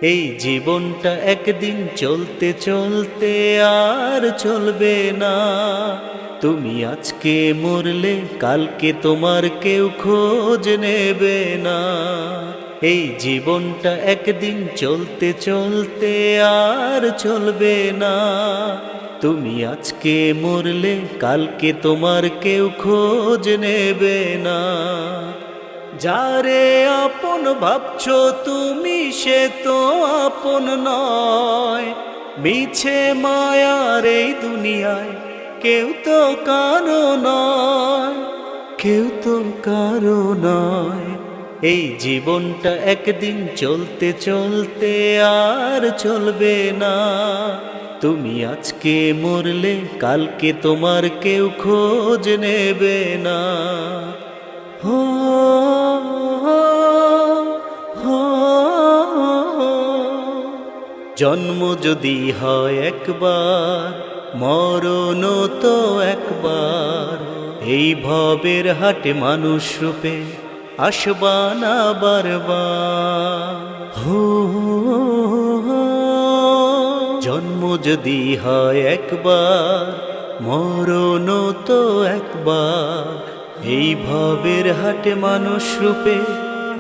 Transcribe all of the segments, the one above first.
এই জীবনটা একদিন চলতে চলতে আর চলবে না। তুমি আজকে মরলে কালকে তোমার কেউ খোঁজ নেবে না। এই জীবনটা একদিন চলতে চলতে আর চলবে না। তুমি আজকে মরলে কালকে তোমার কেউ খোঁজ নেবে না। যারে আপন ভাবছো তুমি সে তো আপন নয়। মিছে মায়ার এই দুনিয়ায় কেউ তো কারো নয়, কেউ তো কারো নয়। এই জীবনটা একদিন চলতে চলতে আর চলবে না। তুমি আজকে মরলে কালকে তোমার কেউ খোঁজ নেবে না। হো জন্ম যদি হয় একবার, মরণ তো একবার। এই ভবের হাটে মানুষ রূপে আসবা না বারবার। জন্ম যদি হয় একবার, মরণ তো একবার। এই ভবের হাটে মানুষ রূপে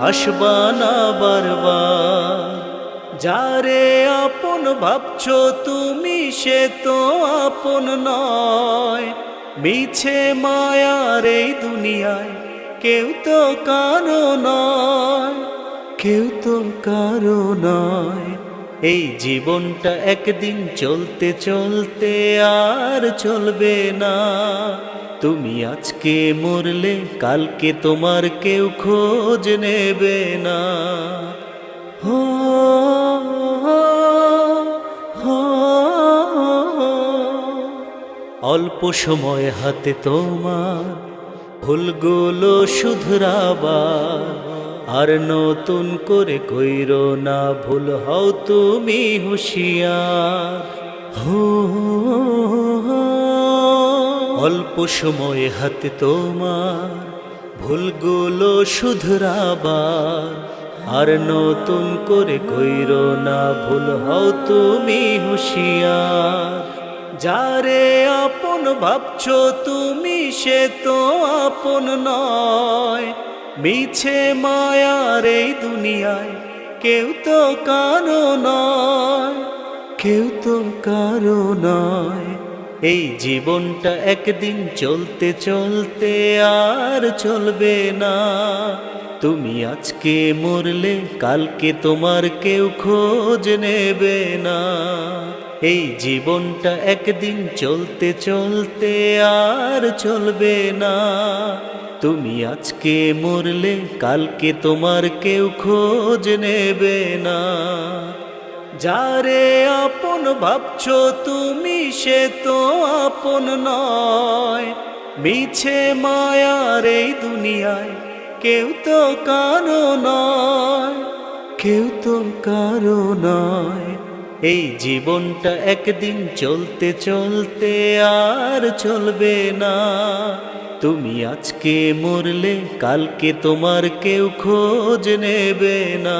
আসবা না বারবার। যারে আপন ভাবছো তুমি সে তো আপন নয়। মিছে মায়ার এই দুনিয়ায় কেউ তো কারো নয়, কেউ তো কারো নয়। এই জীবনটা একদিন চলতে চলতে আর চলবে না। তুমি আজকে মরলে কালকে তোমার কেউ খোঁজ নেবে না। অল্প সময় হাতে তোমার ভুলগুলো শুধরাবার। আর নতুন করে কইরো না ভুল, হও তুমি হুঁশিয়ার। অল্প সময় হাতে তোমার ভুলগুলো শুধরাবার। আর নতুন করে কইরো না ভুল, হও তুমি হুঁশিয়ার। যারে আপন ভাবছো তুমি সে তো আপন নয়। মিছে মায়ার এই দুনিয়ায় কেউ তো কারো নয়, কেউ তো কারো নয়। এই জীবনটা একদিন চলতে চলতে আর চলবে না। তুমি আজকে মরলে কালকে তোমার কেউ খোঁজ নেবে না। এই জীবনটা একদিন চলতে চলতে আর চলবে না। তুমি আজকে মরলে কালকে তোমার কেউ খোঁজ নেবে না। যারে আপন ভাবছো তুমি সে তো আপন নয়। মিছে মায়ার এই দুনিয়ায় কেউ তো কারো নয়, কেউ তো কারো নয়। এই জীবনটা একদিন চলতে চলতে আর চলবে না। তুমি আজকে মরলে কালকে তোমার কেউ খোঁজ নেবে না।